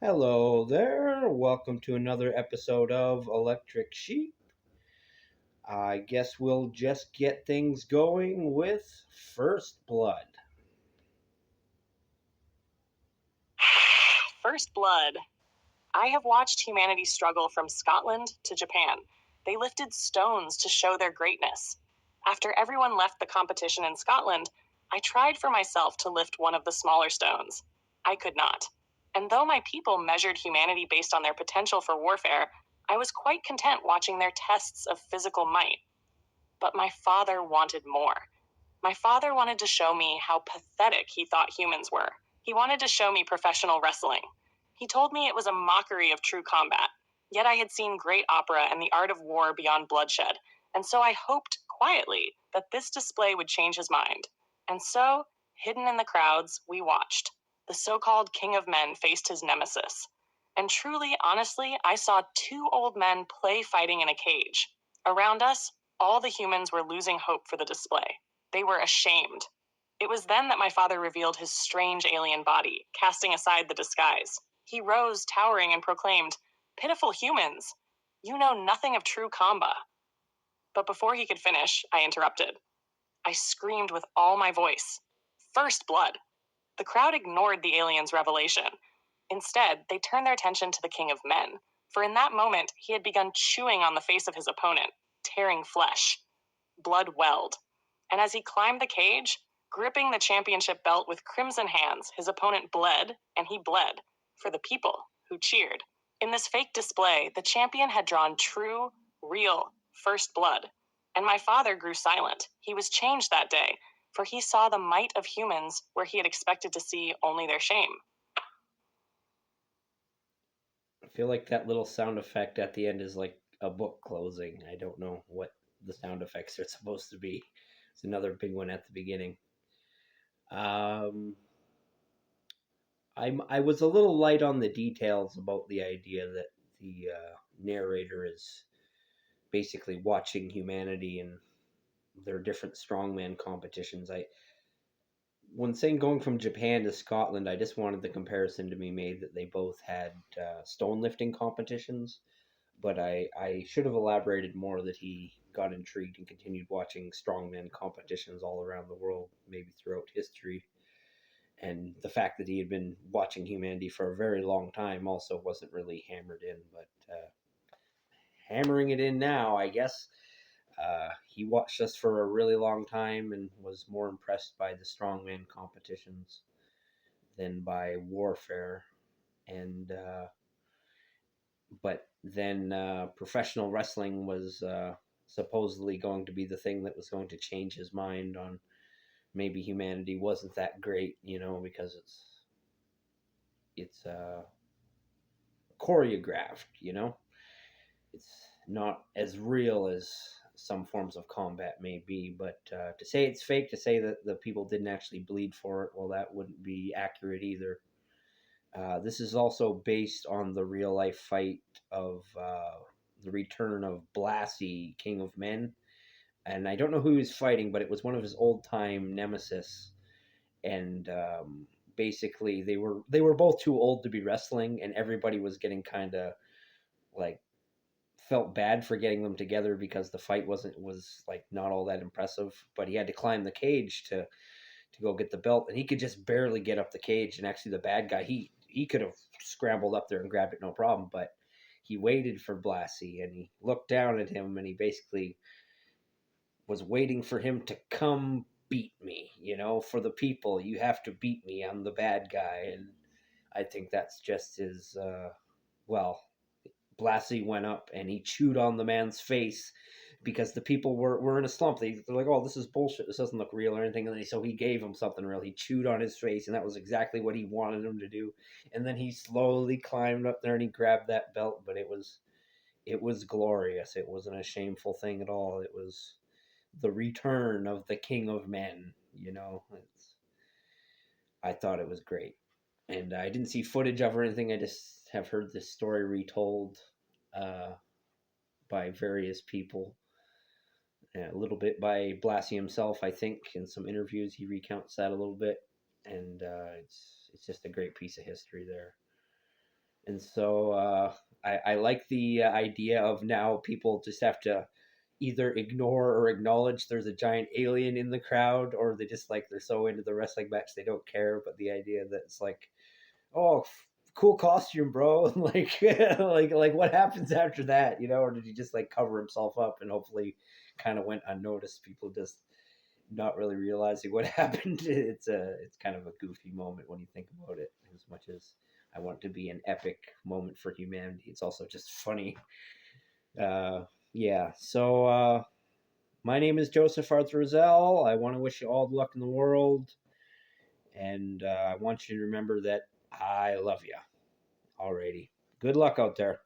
Hello there. Welcome to another episode of Electric Sheep. I guess we'll just get things going with First Blood. First Blood. I have watched humanity struggle from Scotland to Japan. They lifted stones to show their greatness. After everyone left the competition in Scotland, I tried for myself to lift one of the smaller stones. I could not. And though my people measured humanity based on their potential for warfare, I was quite content watching their tests of physical might. But my father wanted more. My father wanted to show me how pathetic he thought humans were. He wanted to show me professional wrestling. He told me it was a mockery of true combat. Yet I had seen great opera and the art of war beyond bloodshed, and so I hoped quietly that this display would change his mind. And so, hidden in the crowds, we watched. The so called King of Men faced his nemesis. And truly, honestly, I saw two old men play fighting in a cage. Around us, all the humans were losing hope for the display. They were ashamed. It was then that my father revealed his strange alien body, casting aside the disguise. He rose, towering, and proclaimed, "Pitiful humans! You know nothing of true combat." But before he could finish, I interrupted. I screamed with all my voice, "First blood!" The crowd ignored the alien's revelation. Instead, they turned their attention to the King of Men, for in that moment he had begun chewing on the face of his opponent, tearing flesh. Blood welled. And as he climbed the cage, gripping the championship belt with crimson hands, his opponent bled, and he bled, for the people who cheered. In this fake display, the champion had drawn true, real, first blood. And my father grew silent. He was changed that day, for he saw the might of humans where he had expected to see only their shame. I feel like that little sound effect at the end is like a book closing. I don't know what the sound effects are supposed to be. It's another big one at the beginning. Um, I was a little light on the details about the idea that the narrator is basically watching humanity and their different strongman competitions. I When saying going from Japan to Scotland, I just wanted the comparison to be made that they both had stone lifting competitions, but I should have elaborated more that he got intrigued and continued watching strongman competitions all around the world, maybe throughout history. And the fact that he had been watching humanity for a very long time also wasn't really hammered in, but hammering it in now, I guess. He watched us for a really long time and was more impressed by the strongman competitions than by warfare. And but then professional wrestling was supposedly going to be the thing that was going to change his mind on maybe humanity wasn't that great, because it's choreographed, it's not as real as some forms of combat may be. But to say it's fake, to say that the people didn't actually bleed for it, well, that wouldn't be accurate either. This is also based on the real life fight of the return of Blassie, King of Men. And I don't know who he was fighting, but it was one of his old time nemesis. And basically, they were both too old to be wrestling, and everybody was getting kind of like felt bad for getting them together because the fight was like not all that impressive. But he had to climb the cage to go get the belt, and he could just barely get up the cage. And actually, the bad guy he could have scrambled up there and grabbed it no problem, but he waited for Blassie, and he looked down at him, and he basically was waiting for him to come beat me. For the people, you have to beat me. I'm the bad guy, and I think that's just as well. Blassie went up and he chewed on the man's face because the people were in a slump. They're like, "Oh, this is bullshit. This doesn't look real or anything." And so he gave him something real. He chewed on his face, and that was exactly what he wanted him to do. And then he slowly climbed up there and he grabbed that belt. But it was glorious. It wasn't a shameful thing at all. It was the return of the King of Men. I thought it was great, and I didn't see footage of or anything. I just have heard this story retold uh, by various people, a little bit by Blassie himself. I think in some interviews he recounts that a little bit, and it's just a great piece of history there. And so I like the idea of now people just have to either ignore or acknowledge there's a giant alien in the crowd, or they just like they're so into the wrestling match they don't care. But the idea that it's like, oh, cool costume, bro. Like, like what happens after that, you know? Or did he just like cover himself up and hopefully kind of went unnoticed? People just not really realizing what happened. It's kind of a goofy moment when you think about it. As much as I want it to be an epic moment for humanity, it's also just funny. Uh, yeah. So my name is Joseph Arthur Roszell. I want to wish you all the luck in the world, and I want you to remember that I love you. Alrighty. Good luck out there.